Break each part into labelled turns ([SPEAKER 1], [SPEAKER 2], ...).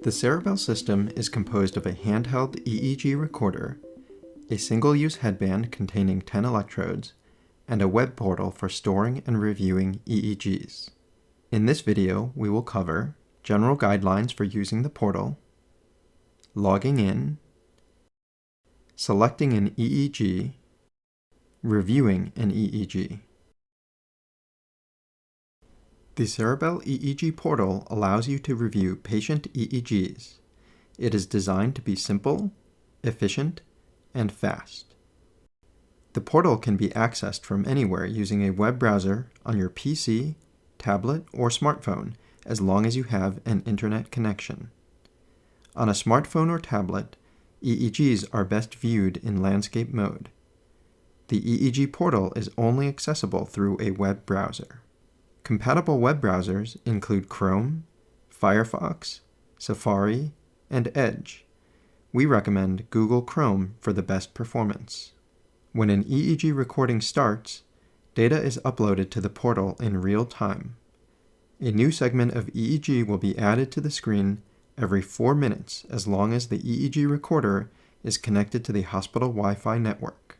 [SPEAKER 1] The Ceribell system is composed of a handheld EEG recorder, a single-use headband containing 10 electrodes, and a web portal for storing and reviewing EEGs. In this video, we will cover general guidelines for using the portal, logging in, selecting an EEG, reviewing an EEG. The Ceribell EEG portal allows you to review patient EEGs. It is designed to be simple, efficient, and fast. The portal can be accessed from anywhere using a web browser on your PC, tablet, or smartphone, as long as you have an internet connection. On a smartphone or tablet, EEGs are best viewed in landscape mode. The EEG portal is only accessible through a web browser. Compatible web browsers include Chrome, Firefox, Safari, and Edge. We recommend Google Chrome for the best performance. When an EEG recording starts, data is uploaded to the portal in real time. A new segment of EEG will be added to the screen every 4 minutes as long as the EEG recorder is connected to the hospital Wi-Fi network.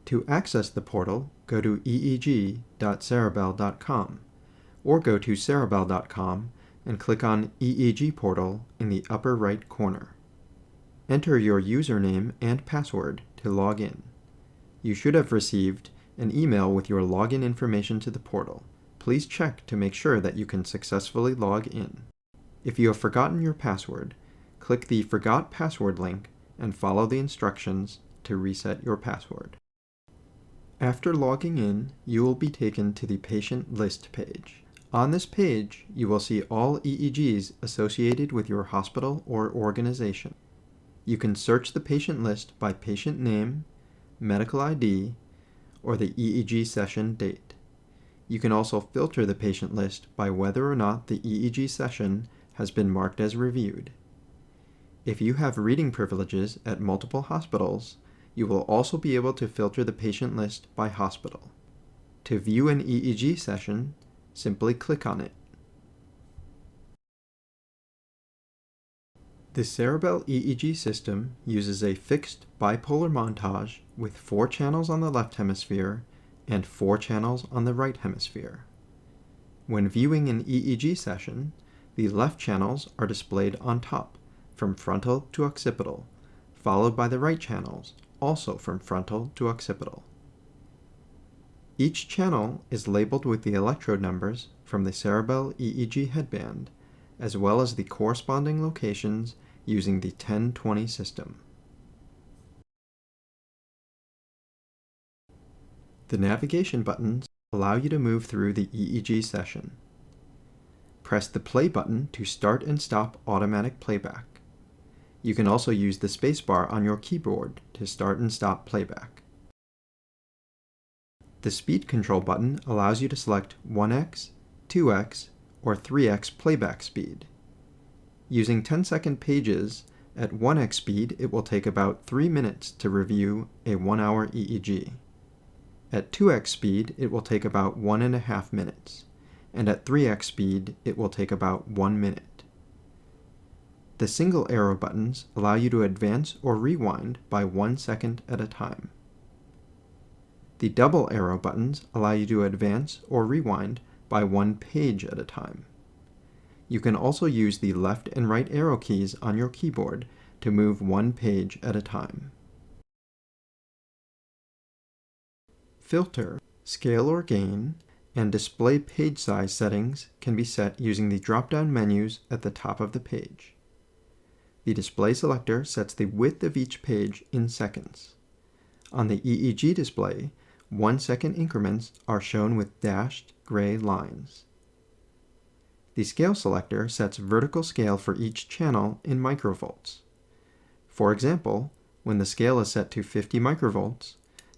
[SPEAKER 1] To access the portal, go to eeg.ceribell.com or go to ceribell.com and click on EEG Portal in the upper right corner. Enter your username and password to log in. You should have received an email with your login information to the portal. Please check to make sure that you can successfully log in. If you have forgotten your password, click the Forgot Password link and follow the instructions to reset your password. After logging in, you will be taken to the Patient List page. On this page, you will see all EEGs associated with your hospital or organization. You can search the patient list by patient name, medical ID, or the EEG session date. You can also filter the patient list by whether or not the EEG session has been marked as reviewed. If you have reading privileges at multiple hospitals, you will also be able to filter the patient list by hospital. To view an EEG session, simply click on it. The Ceribell EEG system uses a fixed bipolar montage with 4 channels on the left hemisphere and 4 channels on the right hemisphere. When viewing an EEG session, the left channels are displayed on top, from frontal to occipital, followed by the right channels, also from frontal to occipital. Each channel is labeled with the electrode numbers from the Ceribell EEG headband, as well as the corresponding locations using the 1020 system. The navigation buttons allow you to move through the EEG session. Press the play button to start and stop automatic playback. You can also use the spacebar on your keyboard to start and stop playback. The speed control button allows you to select 1x, 2x, or 3x playback speed. Using 10-second pages, at 1x speed it will take about 3 minutes to review a 1-hour EEG. At 2x speed it will take about 1.5 minutes, and at 3x speed it will take about 1 minute. The single arrow buttons allow you to advance or rewind by 1 second at a time. The double arrow buttons allow you to advance or rewind by 1 page at a time. You can also use the left and right arrow keys on your keyboard to move 1 page at a time. Filter, scale or gain, and display page size settings can be set using the drop-down menus at the top of the page. The display selector sets the width of each page in seconds. On the EEG display, 1-second increments are shown with dashed gray lines. The scale selector sets vertical scale for each channel in microvolts. For example, when the scale is set to 50 microvolts,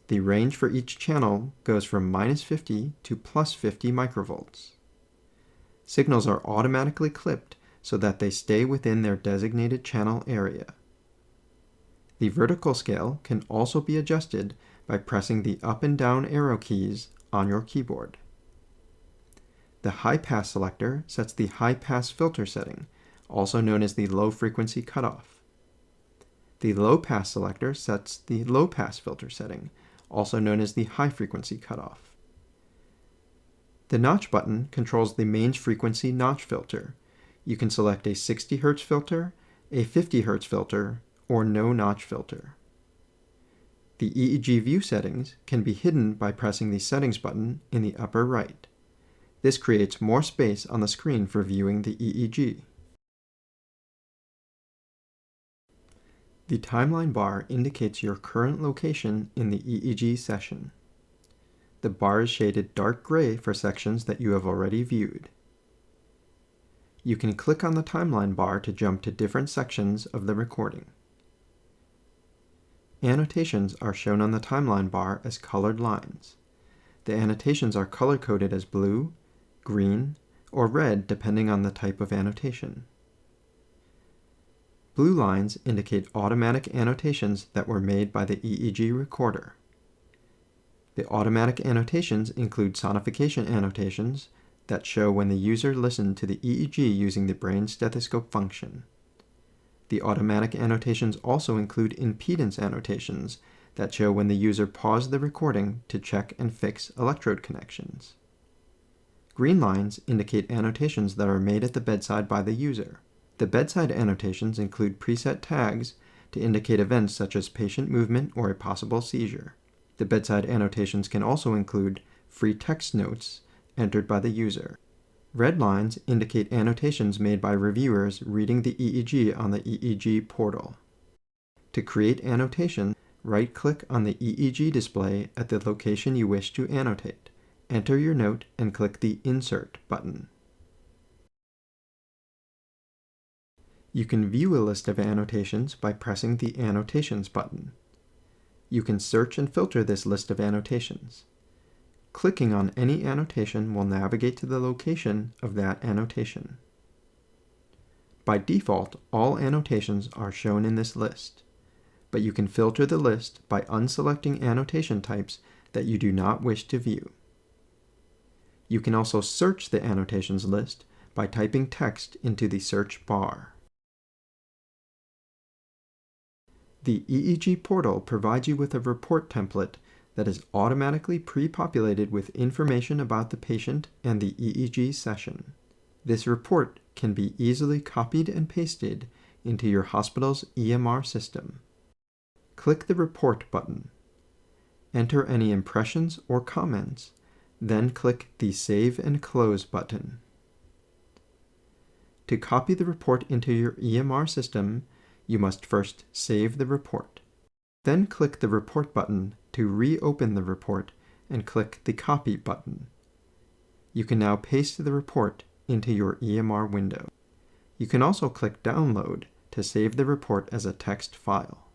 [SPEAKER 1] the range for each channel goes from -50 to +50 microvolts. Signals are automatically clipped so that they stay within their designated channel area. The vertical scale can also be adjusted by pressing the up and down arrow keys on your keyboard. The high pass selector sets the high pass filter setting, also known as the low frequency cutoff. The low pass selector sets the low pass filter setting, also known as the high frequency cutoff. The notch button controls the mains frequency notch filter. You can select a 60 Hz filter, a 50 Hz filter, or no notch filter. The EEG View Settings can be hidden by pressing the Settings button in the upper right. This creates more space on the screen for viewing the EEG. The timeline bar indicates your current location in the EEG session. The bar is shaded dark gray for sections that you have already viewed. You can click on the timeline bar to jump to different sections of the recording. Annotations are shown on the timeline bar as colored lines. The annotations are color-coded as blue, green, or red depending on the type of annotation. Blue lines indicate automatic annotations that were made by the EEG recorder. The automatic annotations include sonification annotations that show when the user listened to the EEG using the brain stethoscope function. The automatic annotations also include impedance annotations that show when the user paused the recording to check and fix electrode connections. Green lines indicate annotations that are made at the bedside by the user. The bedside annotations include preset tags to indicate events such as patient movement or a possible seizure. The bedside annotations can also include free text notes entered by the user. Red lines indicate annotations made by reviewers reading the EEG on the EEG portal. To create annotation, right-click on the EEG display at the location you wish to annotate. Enter your note and click the Insert button. You can view a list of annotations by pressing the Annotations button. You can search and filter this list of annotations. Clicking on any annotation will navigate to the location of that annotation. By default, all annotations are shown in this list, but you can filter the list by unselecting annotation types that you do not wish to view. You can also search the annotations list by typing text into the search bar. The EEG portal provides you with a report template that is automatically pre-populated with information about the patient and the EEG session. This report can be easily copied and pasted into your hospital's EMR system. Click the Report button. Enter any impressions or comments, then click the Save and Close button. To copy the report into your EMR system, you must first save the report. Then click the Report button to reopen the report and click the Copy button. You can now paste the report into your EMR window. You can also click Download to save the report as a text file.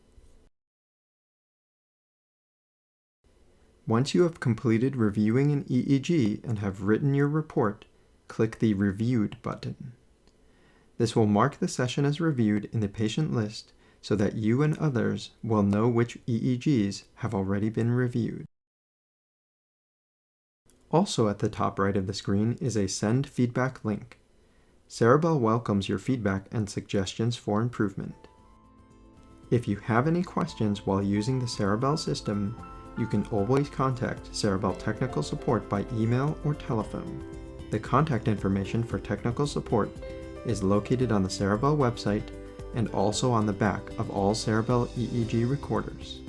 [SPEAKER 1] Once you have completed reviewing an EEG and have written your report, click the Reviewed button. This will mark the session as reviewed in the patient list so that you and others will know which EEGs have already been reviewed. Also at the top right of the screen is a Send Feedback link. Ceribell welcomes your feedback and suggestions for improvement. If you have any questions while using the Ceribell system, you can always contact Ceribell Technical Support by email or telephone. The contact information for technical support is located on the Ceribell website and also on the back of all Ceribell EEG recorders.